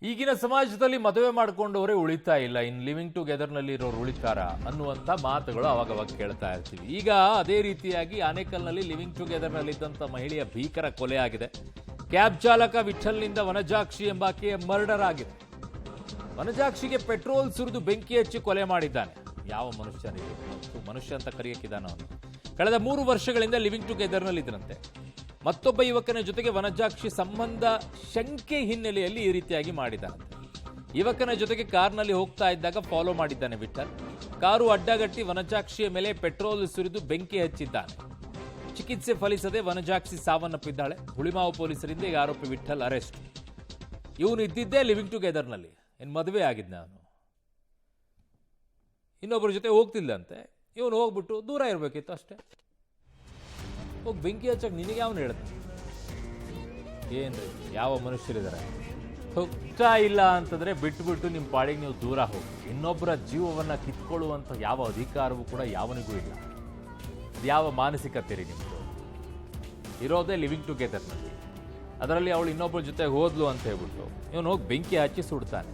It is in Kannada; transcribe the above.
ಈಗಿನ ಸಮಾಜದಲ್ಲಿ ಮದುವೆ ಮಾಡಿಕೊಂಡವರೇ ಉಳಿತಾ ಇಲ್ಲ, ಇನ್ನು ಲಿವಿಂಗ್ ಟುಗೆದರ್ನಲ್ಲಿ ಇರೋರು ಉಳಿತಾರ ಅನ್ನುವಂಥ ಮಾತುಗಳು ಅವಾಗವಾಗ ಕೇಳ್ತಾ ಇರ್ತೀವಿ. ಈಗ ಅದೇ ರೀತಿಯಾಗಿ ಆನೇಕಲ್ನಲ್ಲಿ ಲಿವಿಂಗ್ ಟುಗೆದರ್ನಲ್ಲಿದ್ದಂಥ ಮಹಿಳೆಯ ಭೀಕರ ಕೊಲೆ ಆಗಿದೆ. ಕ್ಯಾಬ್ ಚಾಲಕ ವಿಠಲ್ನಿಂದ ವನಜಾಕ್ಷಿ ಎಂಬಾಕೆಯ ಮರ್ಡರ್ ಆಗಿದೆ. ವನಜಾಕ್ಷಿಗೆ ಪೆಟ್ರೋಲ್ ಸುರಿದು ಬೆಂಕಿ ಹಚ್ಚಿ ಕೊಲೆ ಮಾಡಿದ್ದಾನೆ. ಯಾವ ಮನುಷ್ಯನಿಗೆ ಮನುಷ್ಯ ಅಂತ ಕರೆಯಕ್ಕಿದ್ದಾನ ಅವನು? ಕಳೆದ 3 ವರ್ಷಗಳಿಂದ ಲಿವಿಂಗ್ ಟುಗೆದರ್ನಲ್ಲಿದ್ದನಂತೆ. ಮತ್ತೊಬ್ಬ ಯುವಕನ ಜೊತೆಗೆ ವನಜಾಕ್ಷಿ ಸಂಬಂಧ ಶಂಕೆ ಹಿನ್ನೆಲೆಯಲ್ಲಿ ಈ ರೀತಿಯಾಗಿ ಮಾಡಿದ್ದಾನಂತೆ. ಯುವಕನ ಜೊತೆಗೆ ಕಾರ್ನಲ್ಲಿ ಹೋಗ್ತಾ ಇದ್ದಾಗ ಫಾಲೋ ಮಾಡಿದ್ದಾನೆ ವಿಠಲ್. ಕಾರು ಅಡ್ಡಗಟ್ಟಿ ವನಜಾಕ್ಷಿಯ ಮೇಲೆ ಪೆಟ್ರೋಲ್ ಸುರಿದು ಬೆಂಕಿ ಹಚ್ಚಿದ್ದಾನೆ. ಚಿಕಿತ್ಸೆ ಫಲಿಸದೆ ವನಜಾಕ್ಷಿ ಸಾವನ್ನಪ್ಪಿದ್ದಾಳೆ. ಹುಳಿಮಾವು ಪೊಲೀಸರಿಂದ ಈಗ ಆರೋಪಿ ವಿಠಲ್ ಅರೆಸ್ಟ್. ಇವನು ಇದ್ದಿದ್ದೇ ಲಿವಿಂಗ್ ಟುಗೆದರ್ನಲ್ಲಿ, ಇನ್ನು ಮದುವೆ ಆಗಿದ್ದ ಅವನು, ಇನ್ನೊಬ್ಬರ ಜೊತೆ ಹೋಗ್ತಿಲ್ಲಂತೆ. ಇವನು ಹೋಗ್ಬಿಟ್ಟು ದೂರ ಇರಬೇಕಿತ್ತು ಅಷ್ಟೇ. ಹೋಗಿ ಬೆಂಕಿ ಹಚ್ಚಕ್ಕೆ ನಿನಗೆ ಅವನು ಹೇಳ್ತಾನೆ? ಏನ್ರಿ ಯಾವ ಮನುಷ್ಯರಿದ್ದಾರೆ? ಹೋಗ್ತಾ ಇಲ್ಲ ಅಂತಂದ್ರೆ ಬಿಟ್ಟು ನಿಮ್ಮ ಪಾಡಿಗೆ ನೀವು ದೂರ ಹೋಗಿ. ಇನ್ನೊಬ್ಬರ ಜೀವವನ್ನು ಕಿತ್ಕೊಳ್ಳುವಂಥ ಯಾವ ಅಧಿಕಾರವೂ ಕೂಡ ಯಾವನಿಗೂ ಇಲ್ಲ. ಅದು ಯಾವ ಮಾನಸಿಕತೆ ರೀ ನಿಮ್ಮದು? ಇರೋದೇ ಲಿವಿಂಗ್ ಟುಗೆದರ್ನಲ್ಲಿ. ಅದರಲ್ಲಿ ಅವಳು ಇನ್ನೊಬ್ಬರ ಜೊತೆ ಹೋದ್ಲು ಅಂತ ಹೇಳ್ಬಿಟ್ಟು ಇವನು ಹೋಗಿ ಬೆಂಕಿ ಹಚ್ಚಿ ಸುಡ್ತಾನೆ.